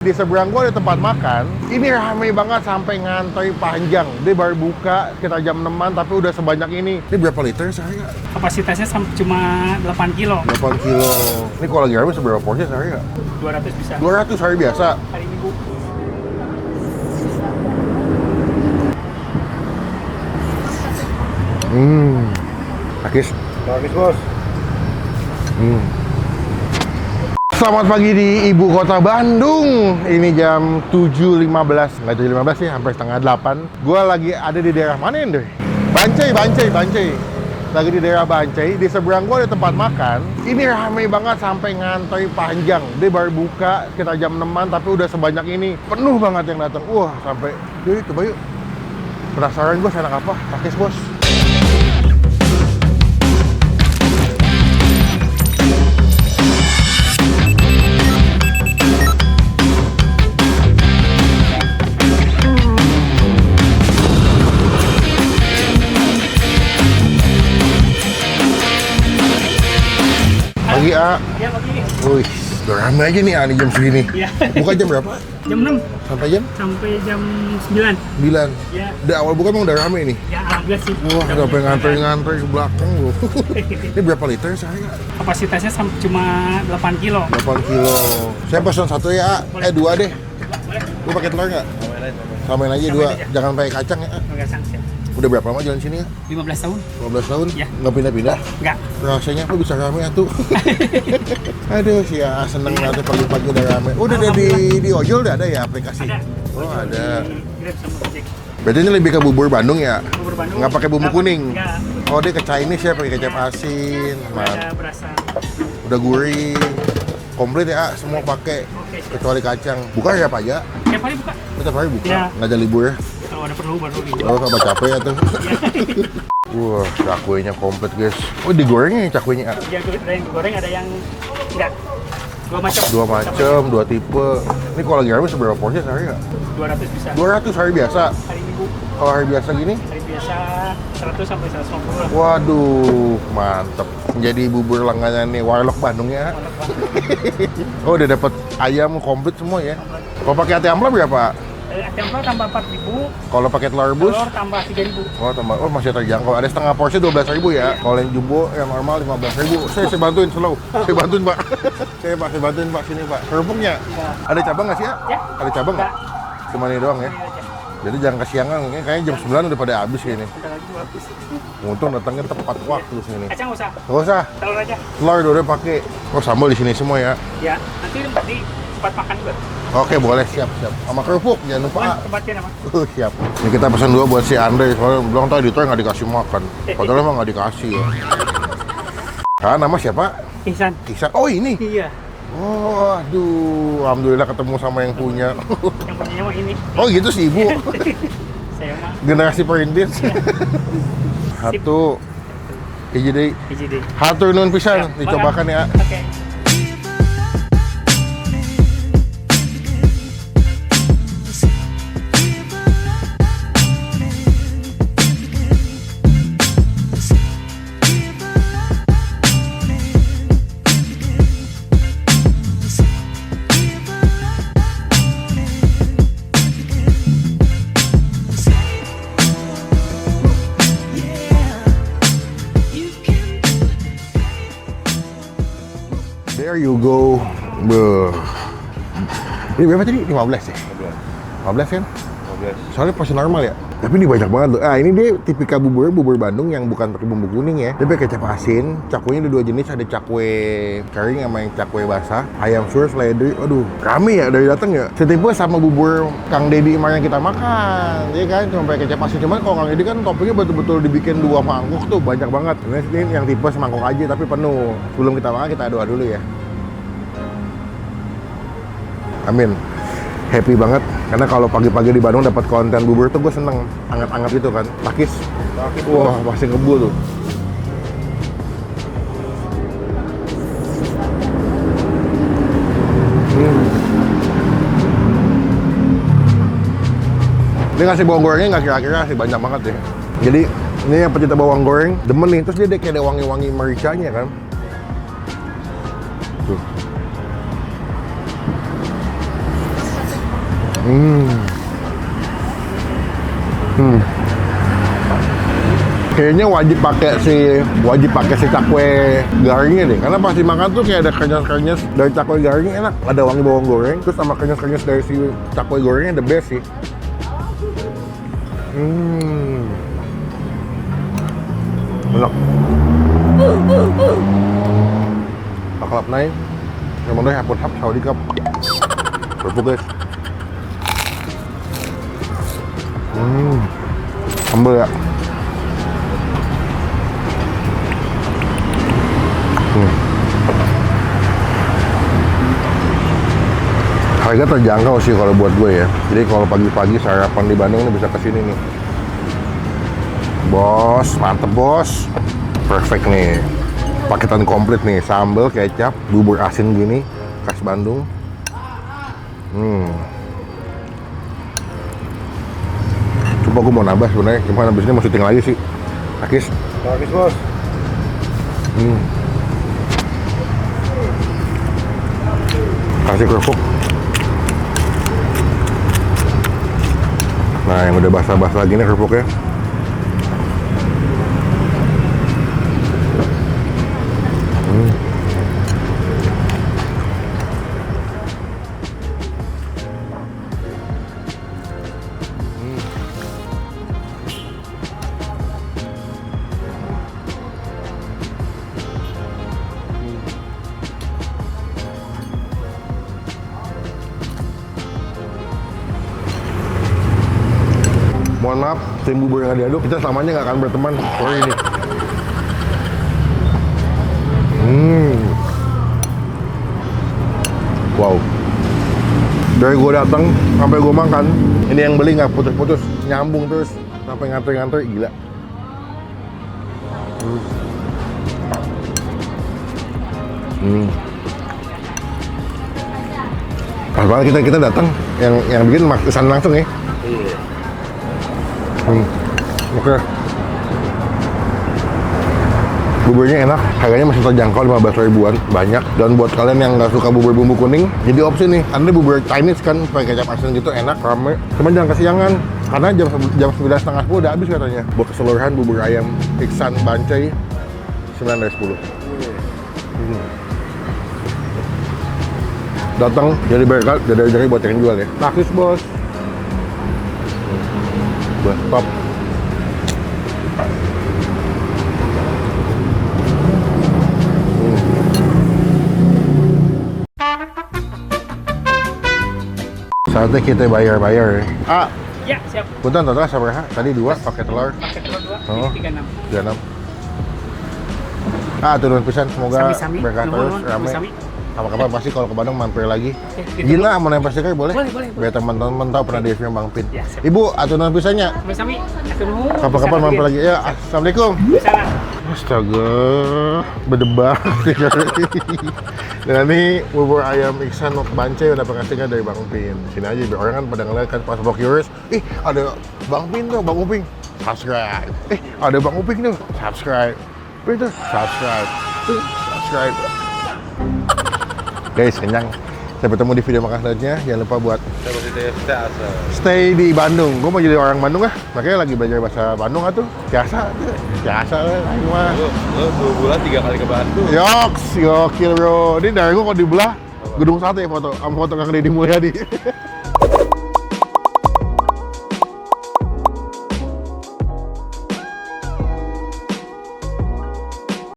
Di seberang gua ada tempat makan. Ini ramai banget sampai ngantri panjang. Dia baru buka sekitar jam 6-an tapi udah sebanyak ini. Ini berapa liter sehari nggak? Kapasitasnya cuma 8 kilo. 8 kilo. Ini kalau lagi ramai seberapa porsi sehari nggak? 200 bisa. 200 hari biasa. Hari Minggu. Pakis. Pakis, Bos. Selamat pagi di ibu kota Bandung. Ini jam 7.15, nggak 7.15 sih, hampir setengah 8. Gua lagi ada di daerah mana ini? Bancai. Lagi di daerah Bancai. Di seberang gua ada tempat makan. Ini ramai banget sampai ngantri panjang. Dia baru buka sekitar jam 6-an tapi udah sebanyak ini. Penuh banget yang datang. Wah, sampai yuk coba yuk. Penasaran gua enak apa? Pakis, Bos. Pagi, A. Iya, pagi. Wih, udah rame aja nih, A, nih jam segini. Iya. Buka jam berapa? Jam 6 Sampai jam? sampai jam 9. 9. Iya. Udah awal buka emang udah rame nih? Ya, alhamdulillah sih. Wah, sampai ngantri-ngantri ke belakang loh. Ini berapa liter sehari nggak? Kapasitasnya cuma 8 kilo. 8 kilo. Saya pesan satu ya, A. Dua deh. Boleh. Lu pakai telur nggak? Samain aja dua. aja. Jangan pakai kacang ya, A. Enggak sanksi. Udah berapa lama jalan sini ya? 15 tahun? 15 tahun? Ya. Nggak pindah-pindah? Enggak. Rasanya apa bisa rame atuh? Aduh, sih ya seneng banget pagi-pagi udah rame. Udah ada di ojol udah ada ya aplikasi? Ada. Oh, ada. Grab sama Gojek. Berarti ini lebih ke bubur Bandung ya? Bubur Bandung. Nggak pakai bumbu kuning? Enggak. Oh, dia ke Chinese ya, pakai kecap asin. Ada berasa. Udah gurih. Komplit ya, A, semua pakai. Oke, siap. Kecuali kacang. Buka ya, Pak ya? Tiap hari buka. Setiap hari buka? Ya. Nggak ada libur ya? Kalau ada perlu baru gitu. Oh, tambah capek ya tuh. Wah, cakwenya komplit guys. Oh, digorengnya ya cakwenya, A? Ada yang digoreng, ada yang enggak. Dua macam. Dua macam, dua tipe. Ini kalau lagi rame seberapa porsi sehari nggak? 200 bisa. 200 hari biasa. Hari Minggu. Kalau hari biasa gini? Hari biasa 100 sampai 150 lah. Waduh, mantep. Menjadi bubur langganan nih Warlock Bandung ya. Oh, udah dapat ayam komplit semua ya. Kalau pakai ati ampela berapa? Tempel tambah 4.000, Kalau pakai telur rebus? telur tambah 3.000. Oh, tambah. Oh, masih terjangkau. Ada setengah porsi 12.000 ya. Kalau yang jumbo yang normal 15.000. Saya bantuin slow. Saya bantuin, Pak. saya bantuin, Pak, sini, Pak. Kerupuknya. Ada cabang nggak sih ya? Ya. Ada cabang nggak? Enggak. Cuma ini doang ya. Ini aja. Jadi jangan kesiangan, kayaknya jam 9 udah pada habis ini. Bentar lagi gua habis. Untung datangnya tepat waktu sini. Kacang nggak usah, Nggak usah, telur aja. telur udah pakai. Oh, sambal di sini semua ya. Ya, nanti di tempat makan juga. Oke, boleh, siap. Sama kerupuk, jangan lupa. Tempatnya nama. Siap. Ini kita pesan dua buat si Andre, soalnya bilang tadi editor nggak dikasih makan. Padahal emang nggak dikasih ya. Ah, nama siapa? Ihsan. Ihsan. Oh, ini. Iya. Oh, aduh. Alhamdulillah ketemu sama yang punya. Yang punyanya mah ini. Oh, gitu sih, Ibu. Saya mah Generasi perintis. Satu. Jadi IJD. hatur nuhun pisan, Ya, dicobakan ya. Oke. There you go. Beuh. Ini berapa tadi? 15 ya? 15 kan? 15. Soalnya porsi normal ya? Tapi ini banyak banget loh. Ah, ini dia tipikal bubur Bandung yang bukan pakai bumbu kuning ya. Dia pakai kecap asin. Cakwenya ada dua jenis, ada cakwe kering sama yang cakwe basah. Ayam sur, seledri. Aduh, rame ya dari datang ya. Setipe sama bubur Kang Dedi yang kita makan. Iya kan? Cuma pakai kecap asin. Cuman kalau Kang Dedi kan toppingnya betul-betul dibikin 2 mangkok tuh. Banyak banget. Ini yang tipe semangkok aja tapi penuh. Sebelum kita makan, kita doa dulu ya. Amin. Happy banget karena kalau pagi-pagi di Bandung dapat konten bubur tuh gue seneng, anget-anget gitu kan. Pakis. Wah, masih ngebul tuh. Dia ngasih bawang gorengnya nggak kira-kira sih, banyak banget deh. Jadi ini yang pecinta bawang goreng demen nih, terus dia kayak ada wangi-wangi mericanya kan. Tuh. Kayaknya wajib pakai si cakwe garingnya deh, karena pas dimakan tuh kayak ada kenyas-kenyas dari cakwe garing, enak. Ada wangi bawang goreng, terus sama kenyas-kenyas dari si cakwe gorengnya the best sih. Enak. Pakalap naik, emang deh hapun hap, saudi kap. Kerupuk guys. Sambal ya. Harga terjangkau sih kalau buat gue ya. Jadi kalau pagi-pagi sarapan di Bandung ini bisa kesini nih. Bos, mantep bos. Perfect nih. Paketan komplit nih, sambal, kecap, bubur asin gini, khas Bandung. Coba gue mau nambah sebenarnya, cuma habis ini mau syuting lagi sih. Akis. Akis bos. Kasih kerupuk. Nah, yang udah basah-basah gini kerupuknya. Mohon maaf, tim bubur yang diaduk, kita selamanya nggak akan berteman. Sorry ini. Wow. Dari gue datang sampai gue makan, ini yang beli nggak putus-putus, nyambung terus sampai nganter-nganter, gila. Pas banget kita datang, yang bikin pesan langsung ya. Iya. Oke. Buburnya enak, harganya masih terjangkau 15 ribuan, banyak. Dan buat kalian yang nggak suka bubur bumbu kuning, jadi opsi nih. Anda bubur Chinese kan, pakai kecap asin gitu, enak, rame. Cuma jangan kesiangan, karena jam 9:30 udah habis katanya. Buat keseluruhan bubur ayam Iksan Bancai 9 dari 10. Datang jadi berkat, dari buat yang jual ya. Takis bos. Top. Saatnya kita bayar. Ya, siap. Punten total sabaraha? Tadi 2 pakai telur. Pakai telur 2, Oh. 36. 36. Turun pisan, semoga Sami-sami. berkah Nuhun, terus, nuhun, rame. sami-sami. Kapan-kapan pasti kalau ke Bandung mampir lagi. Oke, Izin lah, mau nempel stiker boleh? Boleh. Biar teman-teman tahu pernah di film Bang Pin. Ya, siap. Ibu, aturan pisannya. Sami-sami. Atur nuhun. Kapan-kapan Bisa mampir lagi. lagi. Ya, assalamualaikum. Bisa. Astaga, berdebak. Dan ini bubur ayam Iksan Bancai udah pakai stiker dari Bang Pin. Sini aja, biar orang kan pada ngeliat kan pas mau curious. Ada Bang Pin tuh, Bang Uping. Subscribe. Ada Bang Uping tuh. Subscribe. Itu subscribe. Subscribe. Guys, kenyang. Saya bertemu di video makan selanjutnya. Jangan lupa buat stay di Bandung. Gue mau jadi orang Bandung makanya lagi belajar bahasa Bandung tuh. Biasa lah. Lo 2 bulan 3 kali ke Bandung. Yoks, gokil bro. Ini dari gue kalau dibelah gedung sate foto, sama foto Kang Deddy Mulyadi.